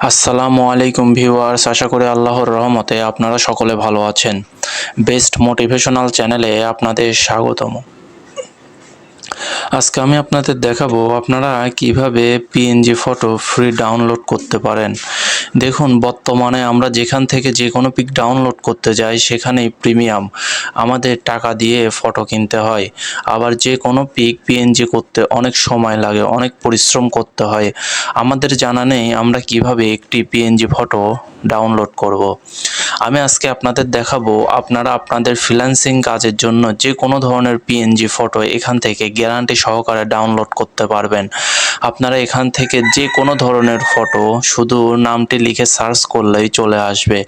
আসসালামু আলাইকুম ভিউয়ার্স, আশা করি আল্লাহর রহমতে আপনারা সকলে ভালো আছেন। বেস্ট মোটিভেশনাল চ্যানেলে আপনাদের স্বাগতম। আজকে আমি আপনাদের দেখাবো আপনারা কিভাবে পিএনজি ফটো ফ্রি ডাউনলোড করতে পারেন। দেখুন, বর্তমানে আমরা যেখান থেকে যে কোনো পিক ডাউনলোড করতে যাই সেখানেই প্রিমিয়াম আমাদের টাকা দিয়ে ফটো কিনতে হয়। আবার যে কোনো পিক পিএনজি করতে অনেক সময় লাগে, অনেক পরিশ্রম করতে হয়। আমাদের জানা নেই আমরা কিভাবে একটি পিএনজি ফটো ডাউনলোড করব। আমি আজকে আপনাদের দেখাবো আপনারা আপনাদের ফ্রিল্যান্সিং কাজের জন্য যে কোনো ধরনের পিএনজি ফটো এখান থেকে গ্যারান্টি সহকারে ডাউনলোড করতে পারবেন। আপনারা এখান থেকে যে কোনো ধরনের ফটো শুধু নামটি লিখে সার্চ করলেই চলে আসবে।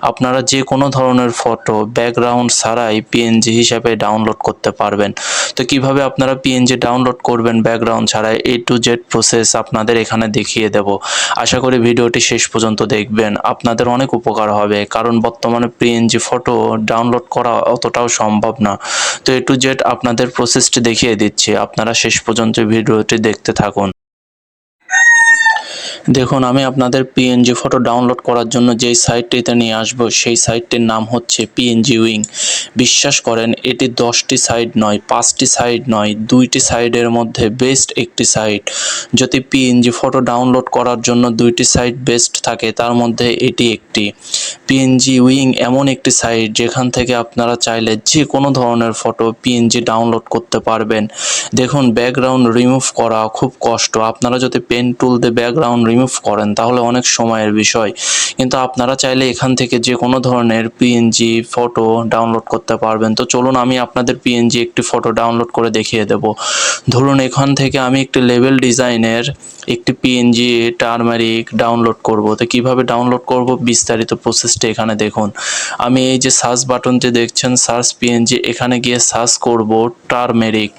আপনারা যে কোনো ধরনের ফটো ব্যাকগ্রাউন্ড ছাড়াই পিএনজি হিসাবে ডাউনলোড করতে পারবেন। তো কিভাবে আপনারা পিএনজি ডাউনলোড করবেন ব্যাকগ্রাউন্ড ছাড়াই A to Z প্রসেস আপনাদের এখানে দেখিয়ে দেব। আশা করি ভিডিওটি শেষ পর্যন্ত দেখবেন, আপনাদের অনেক উপকার হবে, কারণ বর্তমানে পিএনজি ফটো ডাউনলোড করা অতটাও সম্ভব না। তো A to Z আপনাদের প্রসেসটি দেখিয়ে দিচ্ছি, আপনারা শেষ পর্যন্ত ভিডিওটি দেখতে থাকুন। দেখুন, আমি আপনাদের পিএনজি ফটো ডাউনলোড করার জন্য যেই সাইটটিতে নিয়ে আসব সেই সাইটটির নাম হচ্ছে পিএনজি উইং। বিশ্বাস করেন, এটি 10টি সাইট নয়, 5টি সাইট নয়, 2টি সাইটের মধ্যে বেস্ট একটি সাইট। যদি পিএনজি ফটো ডাউনলোড করার জন্য 2টি সাইট বেস্ট থাকে তার মধ্যে এটি একটি। পিএনজি উইং এমন একটি সাইট যেখান থেকে আপনারা চাইলে যে কোনো ধরনের ফটো পিএনজি ডাউনলোড করতে পারবেন। দেখুন, ব্যাকগ্রাউন্ড রিমুভ করা খুব কষ্ট। আপনারা যদি পেন টুল দিয়ে ব্যাকগ্রাউন্ড রিমুভ করেন তাহলে অনেক সময়ের বিষয়, কিন্তু আপনারা চাইলে এখান থেকে যে কোনো ধরনের পিএনজি ফটো ডাউনলোড করতে পারবেন। তো চলুন আমি আপনাদের পিএনজি একটি ফটো ডাউনলোড করে দেখিয়ে দেব। ধরুন, এখান থেকে আমি একটি লেবেল ডিজাইনের একটি পিএনজি টারমারিক ডাউনলোড করব। তো কিভাবে ডাউনলোড করব বিস্তারিত প্রসেসটা এখানে দেখুন। আমি এই যে সার্চ বাটনটি দেখছেন, সার্চ পিএনজি, এখানে গিয়ে সার্চ করব টারমেরিক।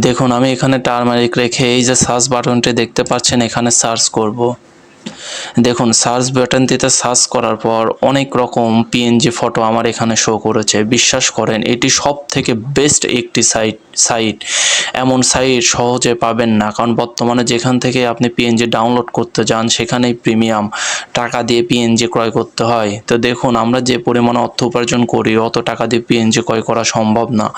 দেখুন, আমি এখানে টারমারিক রেখে এই যে সার্চ বাটনটি দেখতে পাচ্ছেন এখানে সার্চ করব। দেখুন, সার্চ বাটনটিতে সার্চ করার পর অনেক রকম পিএনজি ফটো আমার এখানে শো করেছে। বিশ্বাস করেন, এটি সব থেকে বেস্ট একটি সাইট। এমন সাইট সহজে পাবেন না, কারণ বর্তমানে যেখান থেকে আপনি পিএনজি ডাউনলোড করতে যান সেখানেই প্রিমিয়াম টাকা দিয়ে পিএনজি ক্রয় করতে হয়। তো দেখুন, আমরা যে পরিমাণে অর্থ উপার্জন করি অত টাকা দিয়ে পিএনজি ক্রয় করা সম্ভব না।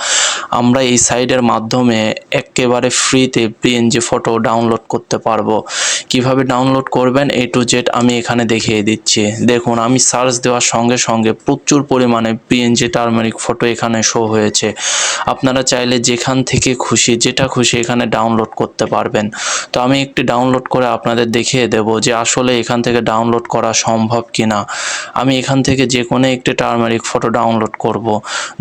আমরা এই সাইটের মাধ্যমে একেবারে ফ্রিতে পিএনজি ফটো ডাউনলোড করতে পারবো। কিভাবে ডাউনলোড করবেন A to Z আমি এখানে দেখিয়ে দিচ্ছি। দেখুন, আমি সার্চ দেওয়ার সঙ্গে সঙ্গে প্রচুর পরিমাণে পিএনজি টারমারিক ফটো এখানে শো হয়েছে। আপনারা চাইলে যেখান থেকে খুশি যেটা খুশি এখানে ডাউনলোড করতে পারবেন। তো আমি একটি ডাউনলোড করে আপনাদের দেখিয়ে দেব যে আসলে এখান থেকে ডাউনলোড করা সম্ভব কিনা। আমি এখান থেকে যে কোনো একটি টারমারিক ফটো ডাউনলোড করব।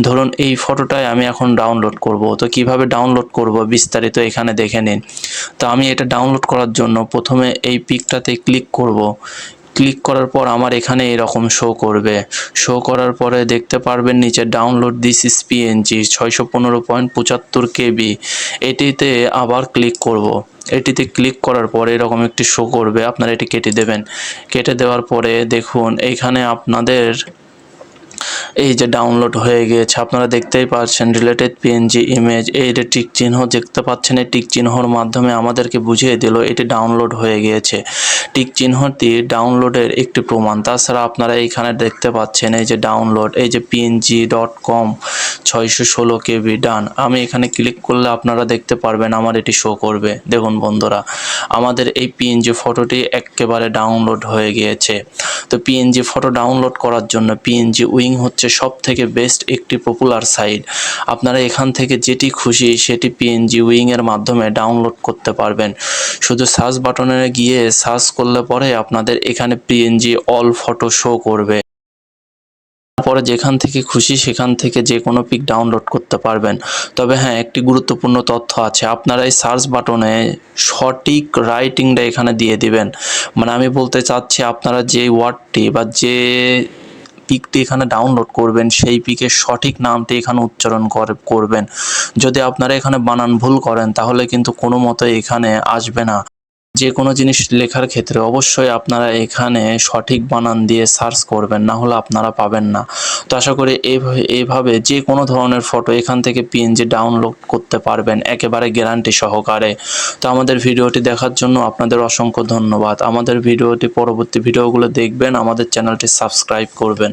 ধরুন, এই ফটোটাই আমি এখন ডাউনলোড করব। তো কিভাবে ডাউনলোড করব বিস্তারিত এখানে দেখে নিন। তো আমি এটা ডাউনলোড করার জন্য প্রথমে এই পিকটাতে ক্লিক করব। ক্লিক করার পর আমার এখানে এরকম শো করবে। শো করার পরে দেখতে পারবেন নিচে download this is PNG 615.75 KB। এটিতে আবার ক্লিক করব। এটিতে ক্লিক করার পরে এরকম একটি শো করবে, আপনারা এটি কেটে দেবেন। কেটে দেওয়ার পরে দেখুন এইখানে আপনাদের এই যে ডাউনলোড হয়ে গিয়েছে, আপনারা দেখতেই পাচ্ছেন রিলেটেড পিএনজি ইমেজ। এই যে টিক চিহ্ন দেখতে পাচ্ছেন, এই টিক চিহ্নর মাধ্যমে আমাদেরকে বুঝিয়ে দিল এটি ডাউনলোড হয়ে গিয়েছে। টিক চিহ্নটি ডাউনলোডের একটি প্রমাণ। তাছাড়া আপনারা এইখানে দেখতে পাচ্ছেন এই যে ডাউনলোড, এই যে png.com 616 KB ডান। আমি এখানে ক্লিক করলে আপনারা দেখতে পারবেন আমার এটি শো করবে। দেখুন বন্ধুরা, আমাদের এই পিএনজি ফটোটি একেবারে ডাউনলোড হয়ে গিয়েছে। তো পিএনজি ফটো ডাউনলোড করার জন্য পিএনজি উইং হচ্ছে সব থেকে বেস্ট একটি পপুলার সাইট। আপনারা এখান থেকে যেটি খুশি সেটি পিএনজি উইং এর মাধ্যমে ডাউনলোড করতে পারবেন। শুধু সার্চ বাটনে গিয়ে সার্চ করলে পরে আপনাদের এখানে পিএনজি অল ফটো শো করবে। তারপরে যেখান থেকে খুশি সেখান থেকে যে কোনো পিক ডাউনলোড করতে পারবেন। তবে হ্যাঁ, একটি গুরুত্বপূর্ণ তথ্য আছে, আপনারা এই সার্চ বাটনে সঠিক রাইটিংটা এখানে দিয়ে দিবেন। মানে আমি বলতে চাচ্ছি, আপনারা যে ওয়ার্ডটি বা যে পিকটি এখানে ডাউনলোড করবেন সেই পিকের সঠিক নামটি এখানে উচ্চারণ করবেন। যদি আপনারা এখানে বানান ভুল করেন তাহলে কিন্তু কোনো মতে এখানে আসবে না। যে কোনো জিনিস লেখার ক্ষেত্রে অবশ্যই আপনারা এখানে সঠিক বানান দিয়ে সার্চ করবেন, না হলে আপনারা পাবেন না। তো আশা করি এইভাবে যে কোনো ধরনের ফটো এখান থেকে পিএনজি ডাউনলোড করতে পারবেন একেবারে গ্যারান্টি সহকারে। তো আমাদের ভিডিওটি দেখার জন্য আপনাদের অসংখ্য ধন্যবাদ। আমাদের ভিডিওটি পরবর্তী ভিডিওগুলো দেখবেন, আমাদের চ্যানেলটি সাবস্ক্রাইব করবেন।